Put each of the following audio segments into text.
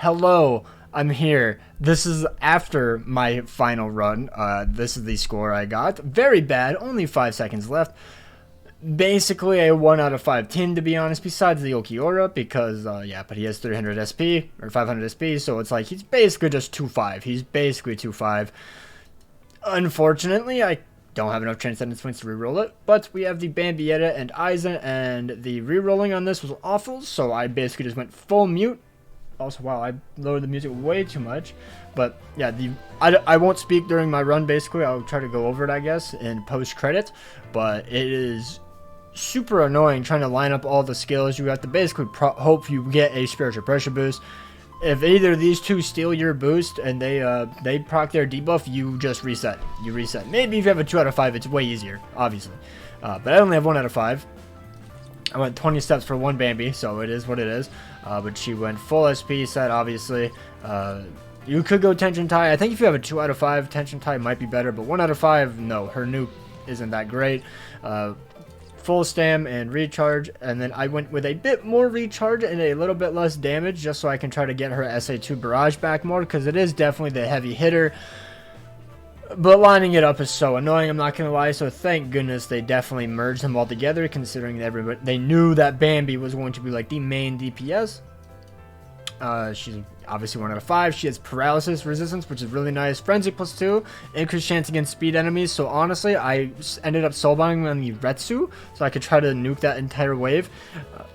Hello, I'm here. This is after my final run. This is the score I got. Very bad, only 5 seconds left. Basically a 1 out of 5 team, to be honest, besides the Okiora, because, but he has 300 SP, or 500 SP, so it's like, he's basically just 2-5. He's basically 2-5. Unfortunately, I don't have enough transcendence points to reroll it, but we have the Bambietta and Aizen, and the rerolling on this was awful, so I basically just went full mute. Also, wow, I lowered the music way too much, but yeah, I won't speak during my run. Basically, I'll try to go over it, I guess, in post credit, but it is super annoying trying to line up all the skills. You have to basically hope you get a spiritual pressure boost. If either of these two steal your boost and they proc their debuff, you just reset. You reset. Maybe if you have a 2 out of 5, it's way easier, obviously. But I only have 1 out of 5. I went 20 steps for one Bambi, so it is what it is. But she went full SP set, obviously. You could go Tension Tai. I think if you have a 2 out of 5, Tension Tai might be better. But 1 out of 5, no. Her nuke isn't that great. Full stam and recharge, and then I went with a bit more recharge and a little bit less damage just so I can try to get her SA2 barrage back more, because it is definitely the heavy hitter, but lining it up is so annoying, I'm not gonna lie. So thank goodness they definitely merged them all together, considering that everybody, they knew that Bambi was going to be like the main DPS. She's obviously 1 out of 5. She has paralysis resistance, which is really nice. Frenzy +2, increased chance against speed enemies. So honestly, I ended up soulbinding on the Retsu, so I could try to nuke that entire wave,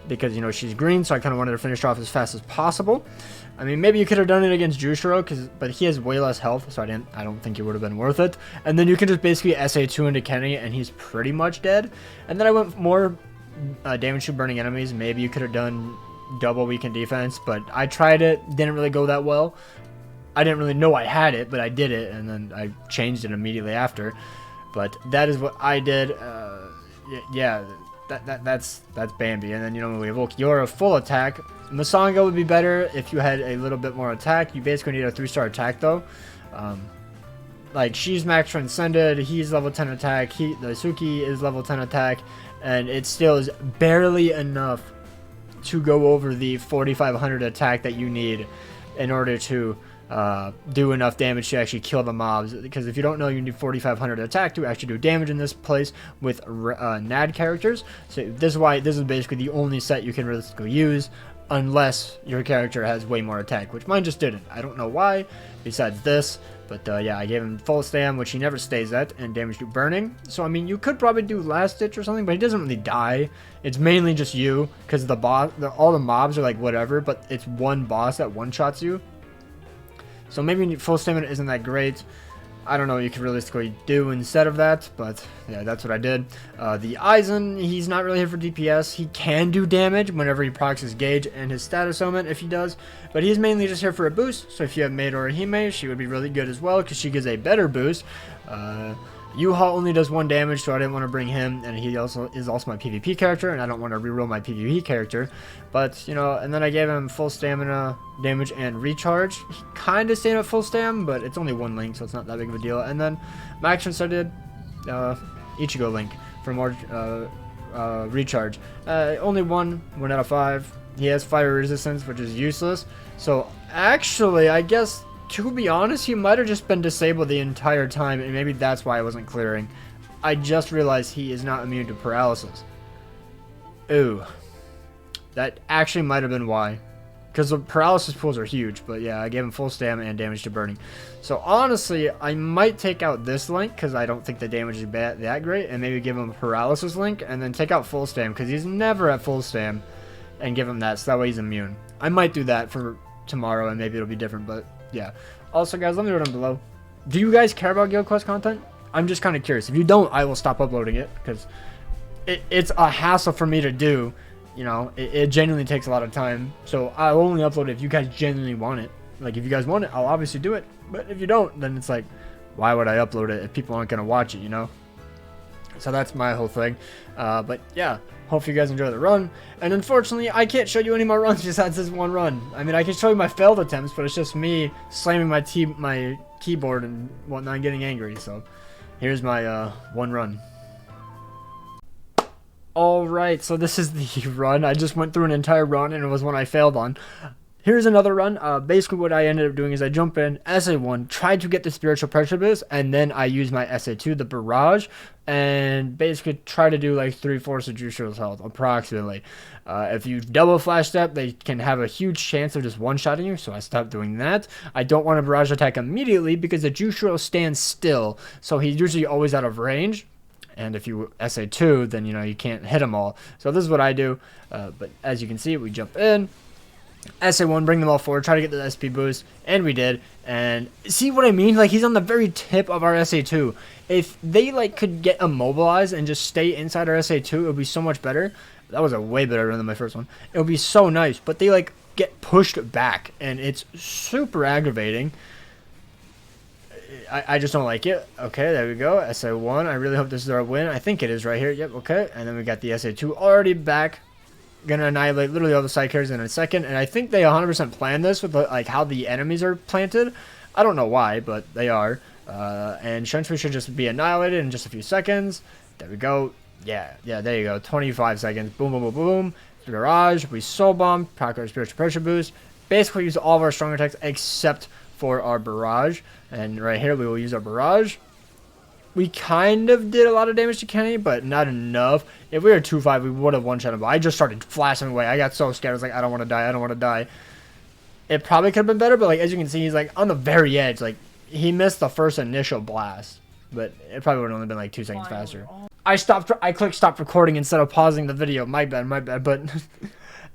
because, you know, she's green, so I kind of wanted to finish her off as fast as possible. I mean, maybe you could have done it against Jushiro, but he has way less health, so I don't think it would have been worth it. And then you can just basically SA2 into Kenny, and he's pretty much dead. And then I went more damage to burning enemies. Maybe you could have done double weaken defense, but I tried it, didn't really go that well. I didn't really know I had it, but I did it, and then I changed it immediately after. But that is what I did. Yeah, that's Bambi. And then, you know, we have Okiora full attack. Masanga would be better if you had a little bit more attack. You basically need a 3-star attack though. Like, she's max transcended, he's level 10 attack, the Suki is level 10 attack, and it still is barely enough to go over the 4500 attack that you need in order to do enough damage to actually kill the mobs. Because if you don't know, you need 4500 attack to actually do damage in this place with NAD characters. So this is why this is basically the only set you can realistically use, unless your character has way more attack, which mine just didn't. I don't know why, besides this. But yeah, I gave him full stam, which he never stays at, and damage to burning. So I mean, you could probably do last ditch or something, but he doesn't really die. It's mainly just you, because the boss, all the mobs are like whatever, but it's one boss that one-shots you. So maybe full stamina isn't that great. I don't know what you could realistically do instead of that, but yeah, that's what I did. The Aizen, he's not really here for DPS. He can do damage whenever he procs his gauge and his status element if he does, but he's mainly just here for a boost. So if you have Maid or a Hime, she would be really good as well, because she gives a better boost. Yuha only does 1 damage, so I didn't want to bring him, and he also is my PvP character, and I don't want to reroll my PvP character. But, you know, and then I gave him full stamina, damage, and recharge. He kind of stayed at full stam, but it's only 1 link, so it's not that big of a deal. And then max transcended Ichigo link for more recharge. Only 1 out of 5. He has fire resistance, which is useless. So actually, I guess, to be honest, he might have just been disabled the entire time, and maybe that's why I wasn't clearing. I just realized he is not immune to paralysis. Ooh. That actually might have been why. Because the paralysis pools are huge, but yeah, I gave him full stam and damage to burning. So honestly, I might take out this link, because I don't think the damage is that great, and maybe give him a paralysis link, and then take out full stam, because he's never at full stam, and give him that, so that way he's immune. I might do that for tomorrow, and maybe it'll be different, but yeah. Also, guys, let me know down below. Do you guys care about Guild Quest content? I'm just kind of curious. If you don't, I will stop uploading it, because it's a hassle for me to do. You know, it genuinely takes a lot of time. So I'll only upload it if you guys genuinely want it. Like, if you guys want it, I'll obviously do it. But if you don't, then it's like, why would I upload it if people aren't going to watch it, you know? So that's my whole thing. But yeah, hope you guys enjoy the run. And unfortunately, I can't show you any more runs besides this one run. I mean, I can show you my failed attempts, but it's just me slamming my keyboard and whatnot and getting angry. So here's my one run. Alright, so this is the run. I just went through an entire run, and it was one I failed on. Here's another run. Basically what I ended up doing is I jump in, SA1, tried to get the spiritual pressure boost, and then I use my SA2, the barrage, and basically try to do like 3/4 of Jushiro's health, approximately. If you double flash step, they can have a huge chance of just one-shotting you, so I stopped doing that. I don't want to barrage attack immediately because the Jushiro stands still, so he's usually always out of range. And if you SA2, then, you know, you can't hit them all. So this is what I do. But as you can see, we jump in, SA1, bring them all forward, try to get the SP boost, and we did. And see what I mean? Like, he's on the very tip of our SA2. If they, like, could get immobilized and just stay inside our SA2, it would be so much better. That was a way better run than my first one. It would be so nice. But they, like, get pushed back, and it's super aggravating. I just don't like it. Okay, there we go. SA1. I really hope this is our win. I think it is right here. Yep, okay. And then we got the SA2 already back. Gonna annihilate literally all the side characters in a second. And I think they 100% planned this with like how the enemies are planted. I don't know why, but they are. And Shunshui should just be annihilated in just a few seconds. There we go. Yeah, there you go. 25 seconds. Boom, boom, boom, boom. Barrage. We soul bomb. Proc our spiritual pressure boost. Basically use all of our strong attacks except for our barrage. And right here we will use our barrage. We kind of did a lot of damage to Kenny, but not enough. If we were 2-5, we would have one-shot him. But I just started flashing away. I got so scared. I was like, I don't want to die. I don't want to die. It probably could have been better, but like as you can see, he's like on the very edge. Like he missed the first initial blast, but it probably would have only been like 2 seconds faster. I clicked stop recording instead of pausing the video. My bad. But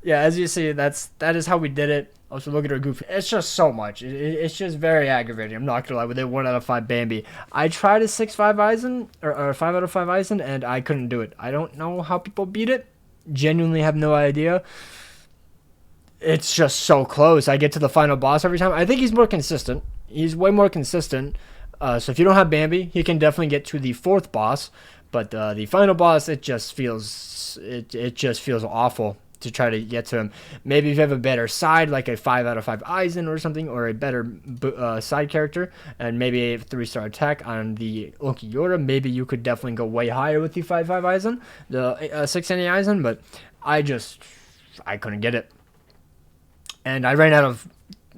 yeah, as you see, that is how we did it. Also, look at her goofy. It's just so much. It's just very aggravating. I'm not gonna lie. With a 1 out of 5 Bambi, I tried a 6/5 Aizen or 5 out of 5 Aizen, and I couldn't do it. I don't know how people beat it. Genuinely have no idea. It's just so close. I get to the final boss every time. I think he's more consistent. He's way more consistent. So if you don't have Bambi, he can definitely get to the 4th boss. But the final boss, it just feels awful to try to get to him. Maybe if you have a better side, like a 5 out of 5 Aizen or something, or a better side character, and maybe a 3-star attack on the Ulquiorra, maybe you could definitely go way higher with the 5/5 Aizen, the 6 any Aizen, but I couldn't get it. And I ran out of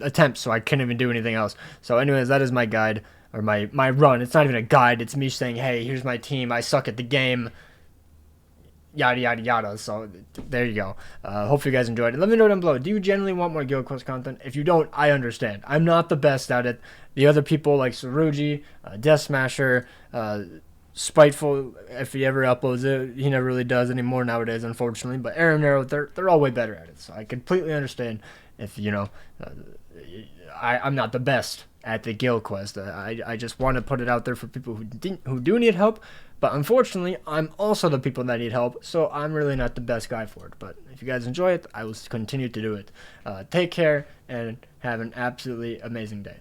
attempts, so I couldn't even do anything else. So anyways, that is my guide, or my run. It's not even a guide, it's me saying, hey, here's my team, I suck at the game, yada yada yada. So there you go. Hopefully you guys enjoyed it. Let me know down below, do you generally want more Guild Quest content? If you don't, I understand. I'm not the best at it. The other people like Saruji, Death Smasher, Spiteful, if he ever uploads it, he never really does anymore nowadays, unfortunately, but Aaron Arrow, they're all way better at it. So I completely understand if, you know, I'm not the best at the Guild Quest. I just want to put it out there for people who do need help. But unfortunately, I'm also the people that need help, so I'm really not the best guy for it. But if you guys enjoy it, I will continue to do it. Take care, and have an absolutely amazing day.